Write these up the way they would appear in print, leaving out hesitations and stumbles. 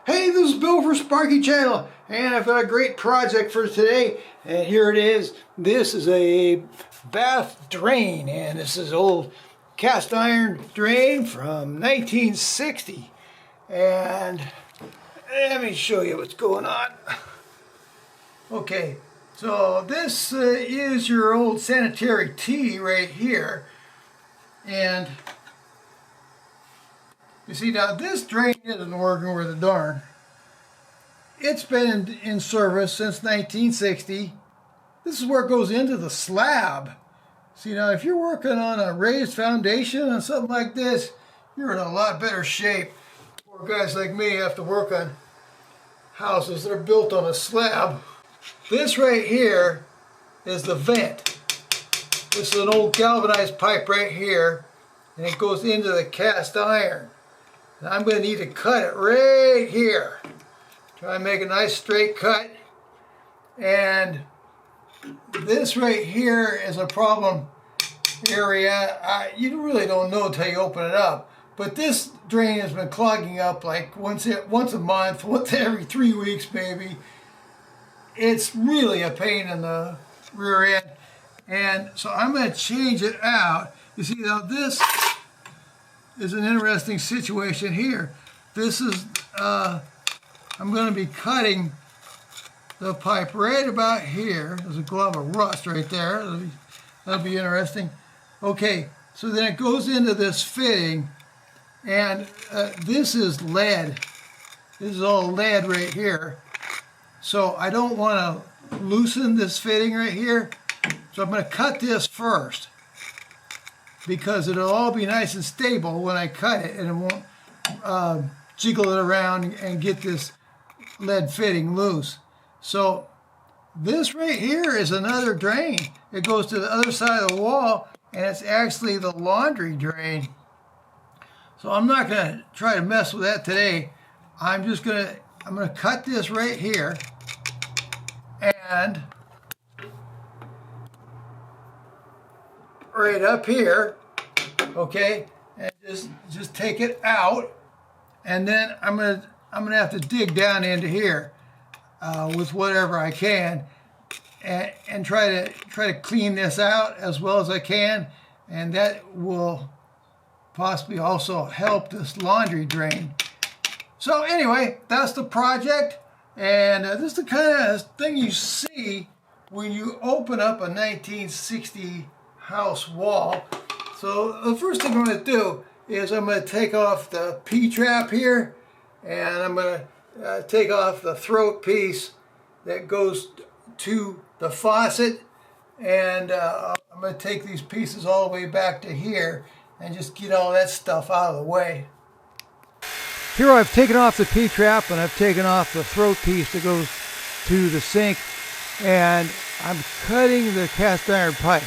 Hey, this is Bill for Sparky Channel, and I've got a great project for today, and here it is. This is a bath drain, and this is an old cast iron drain from 1960. And let me show you what's going on. Okay, so this is your old sanitary tee right here, and you see now this drain isn't working worth a darn. It's been in service since 1960. This is where it goes into the slab. See now, if you're working on a raised foundation on something like this, you're in a lot better shape. Poor guys like me have to work on houses that are built on a slab. This right here is the vent. This is an old galvanized pipe right here, and it goes into the cast iron. And I'm going to need to cut it right here. Try and make a nice straight cut. And this right here is a problem area. You really don't know until you open it up. But this drain has been clogging up like once a month, once every 3 weeks maybe. It's really a pain in the rear end. And so I'm going to change it out. You see now this is an interesting situation here. This is, I'm going to be cutting the pipe right about here. There's a glove of rust right there. That'll be interesting. Okay, so then it goes into this fitting, and this is lead. This is all lead right here. So I don't want to loosen this fitting right here. So I'm going to cut this first, because it'll all be nice and stable when I cut it, and it won't jiggle it around and get this lead fitting loose. So this right here is another drain. It goes to the other side of the wall, and it's actually the laundry drain. So I'm not going to try to mess with that today. I'm going to cut this right here, and right up here, okay, and just take it out, and then I'm gonna have to dig down into here with whatever I can, and try to clean this out as well as I can, and that will possibly also help this laundry drain. So anyway, that's the project, and this is the kind of thing you see when you open up a 1960 house wall. So the first thing I'm going to do is I'm going to take off the P-trap here, and I'm going to take off the throat piece that goes to the faucet, and I'm going to take these pieces all the way back to here and just get all that stuff out of the way. Here I've taken off the P-trap, and I've taken off the throat piece that goes to the sink, and I'm cutting the cast iron pipe.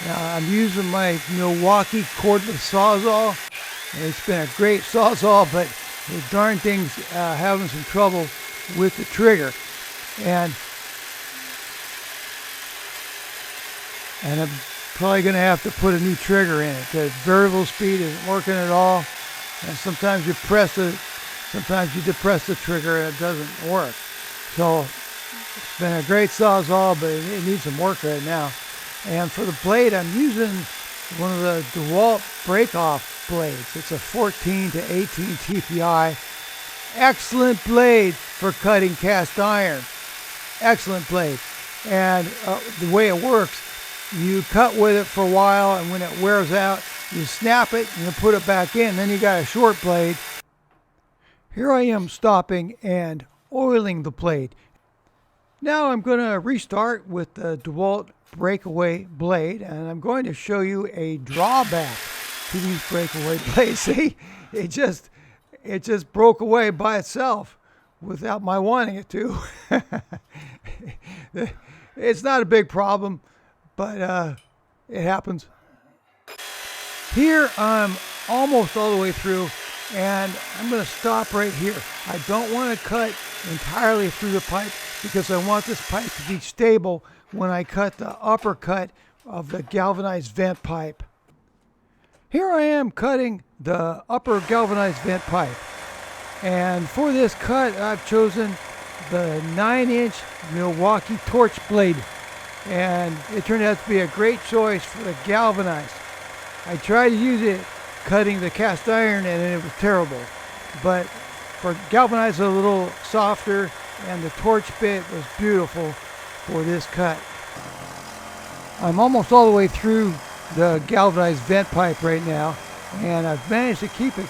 Now, I'm using my Milwaukee cordless Sawzall. It's been a great Sawzall, but the darn thing's having some trouble with the trigger. And I'm probably going to have to put a new trigger in it. The variable speed isn't working at all. And sometimes you sometimes you depress the trigger and it doesn't work. So it's been a great Sawzall, but it needs some work right now. And for the blade, I'm using one of the DeWalt break-off blades. It's a 14 to 18 TPI. Excellent blade for cutting cast iron. Excellent blade. And the way it works, you cut with it for a while, and when it wears out, you snap it and you put it back in. Then you got a short blade. Here I am stopping and oiling the blade. Now I'm going to restart with the DeWalt breakaway blade, and I'm going to show you a drawback to these breakaway blades. See, it just broke away by itself without my wanting it to. It's not a big problem, but it happens. Here I'm almost all the way through, and I'm going to stop right here. I don't want to cut entirely through the pipe because I want this pipe to be stable when I cut the upper cut of the galvanized vent pipe. Here I am cutting the upper galvanized vent pipe. And for this cut, I've chosen the 9-inch Milwaukee torch blade. And it turned out to be a great choice for the galvanized. I tried to use it cutting the cast iron and it was terrible. But for galvanized, a little softer, and the torch bit was beautiful for this cut. I'm almost all the way through the galvanized vent pipe right now, and I've managed to keep it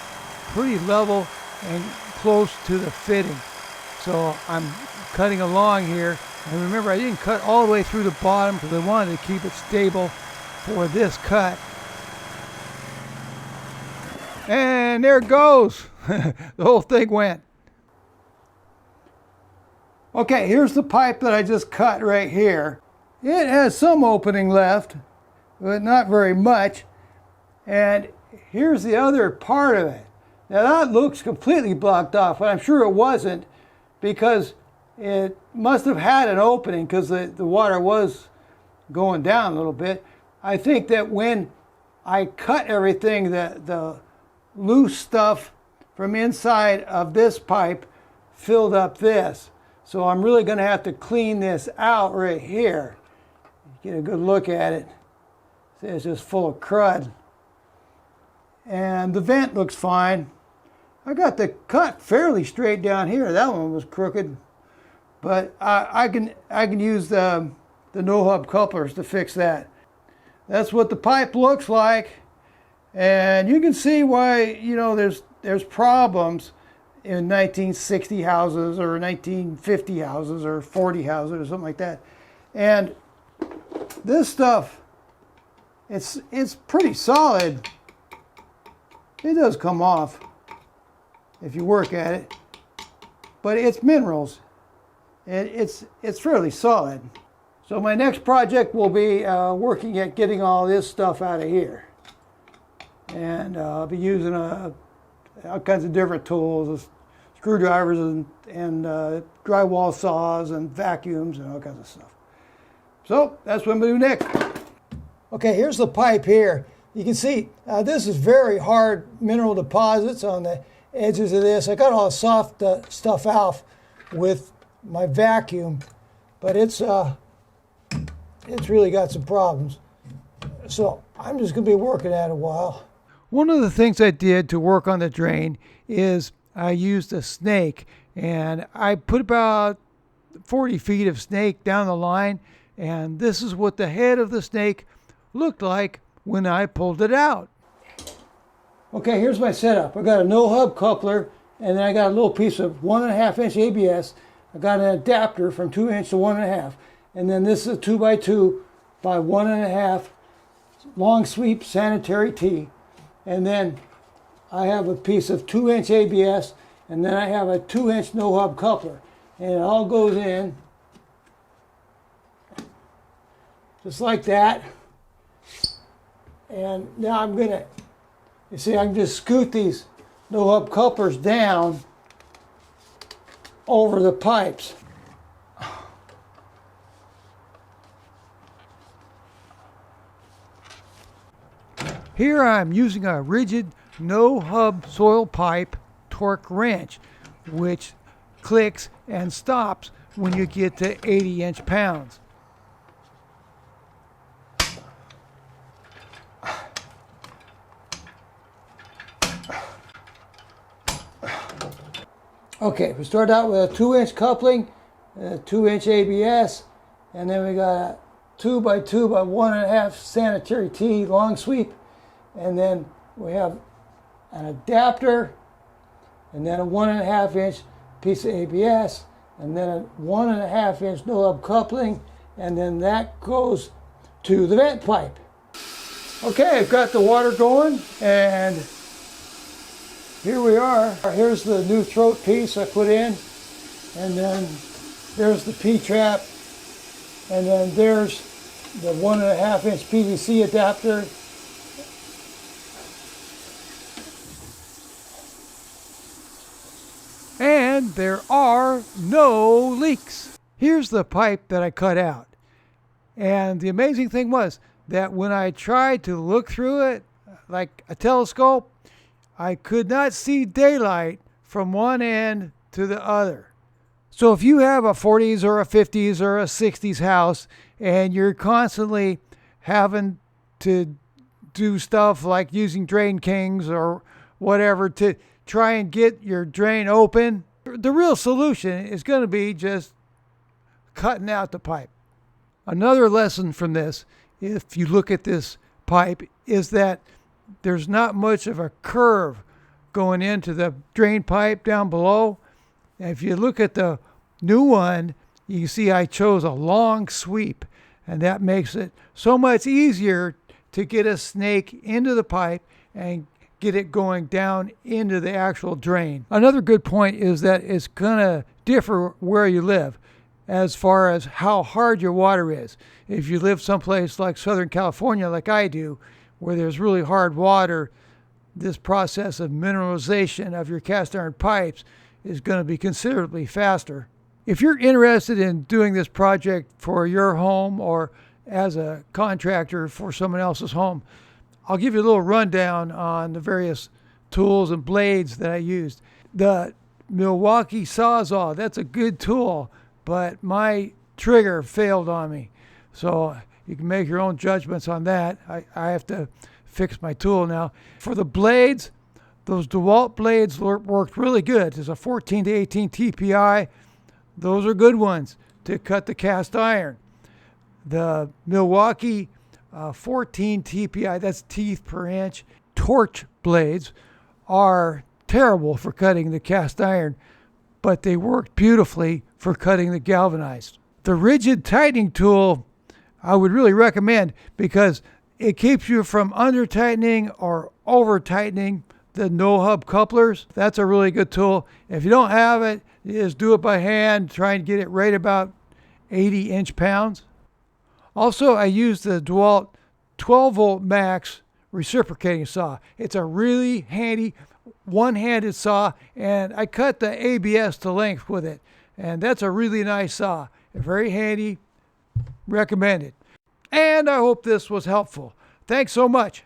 pretty level and close to the fitting. So I'm cutting along here, and remember, I didn't cut all the way through the bottom because I wanted to keep it stable for this cut. And there it goes. The whole thing went. Okay, here's the pipe that I just cut right here. It has some opening left, but not very much. And here's the other part of it. Now that looks completely blocked off, but I'm sure it wasn't, because it must have had an opening because the water was going down a little bit. I think that when I cut everything, the loose stuff from inside of this pipe filled up this. So I'm really going to have to clean this out right here. Get a good look at it. See, it's just full of crud. And the vent looks fine. I got the cut fairly straight down here. That one was crooked. But I can use the no-hub couplers to fix that. That's what the pipe looks like. And you can see why, you know, there's problems in 1960 houses or 1950 houses or 40 houses or something like that. And this stuff, it's pretty solid. It does come off if you work at it, but it's minerals. It's fairly solid. So my next project will be working at getting all this stuff out of here. And I'll be using all kinds of different tools, screwdrivers and drywall saws and vacuums and all kinds of stuff. So that's what I'm going to do next. Okay, here's the pipe here. You can see this is very hard mineral deposits on the edges of this. I got all the soft stuff out with my vacuum, but it's really got some problems. So I'm just going to be working at it a while. One of the things I did to work on the drain is I used a snake, and I put about 40 feet of snake down the line, and this is what the head of the snake looked like when I pulled it out. Okay, here's my setup. I got a no-hub coupler, and then I got a little piece of 1.5-inch ABS. I got an adapter from 2-inch to 1.5, and then this is a 2x2 by 1.5 long sweep sanitary tee. And then I have a piece of 2-inch ABS, and then I have a 2-inch no-hub coupler. And it all goes in just like that. And now I'm gonna, you see, I can just scoot these no-hub couplers down over the pipes. Here I'm using a rigid no-hub soil pipe torque wrench, which clicks and stops when you get to 80 inch-pounds. Okay, we start out with a 2-inch coupling, a 2-inch ABS, and then we got a 2x2 by 1.5 sanitary tee long sweep, and then we have an adapter, and then a 1.5-inch piece of ABS, and then a 1.5-inch no-hub coupling, and then that goes to the vent pipe. Okay, I've got the water going, and here we are. Here's the new throat piece I put in, and then there's the P-trap, and then there's the 1.5-inch PVC adapter. And there are no leaks. Here's the pipe that I cut out. And the amazing thing was that when I tried to look through it like a telescope, I could not see daylight from one end to the other. So if you have a 40s or a 50s or a 60s house and you're constantly having to do stuff like using drain kings or whatever to try and get your drain open, the real solution is going to be just cutting out the pipe. Another lesson from this, if you look at this pipe, is that there's not much of a curve going into the drain pipe down below. And if you look at the new one, you can see I chose a long sweep, and that makes it so much easier to get a snake into the pipe and get it going down into the actual drain. Another good point is that it's going to differ where you live as far as how hard your water is. If you live someplace like Southern California, like I do, where there's really hard water, this process of mineralization of your cast iron pipes is going to be considerably faster. If you're interested in doing this project for your home or as a contractor for someone else's home, I'll give you a little rundown on the various tools and blades that I used. The Milwaukee Sawzall, that's a good tool, but my trigger failed on me. So you can make your own judgments on that. I have to fix my tool now. For the blades, those DeWalt blades worked really good. There's a 14 to 18 TPI. Those are good ones to cut the cast iron. The Milwaukee 14 TPI, that's teeth per inch, torch blades are terrible for cutting the cast iron, but they work beautifully for cutting the galvanized. The rigid tightening tool I would really recommend because it keeps you from under tightening or over tightening the no-hub couplers. That's a really good tool. If you don't have it, you just do it by hand, try and get it right about 80 inch-pounds. Also, I use the DeWalt 12-volt max reciprocating saw. It's a really handy one-handed saw, and I cut the ABS to length with it. And that's a really nice saw. Very handy. Recommended. And I hope this was helpful. Thanks so much.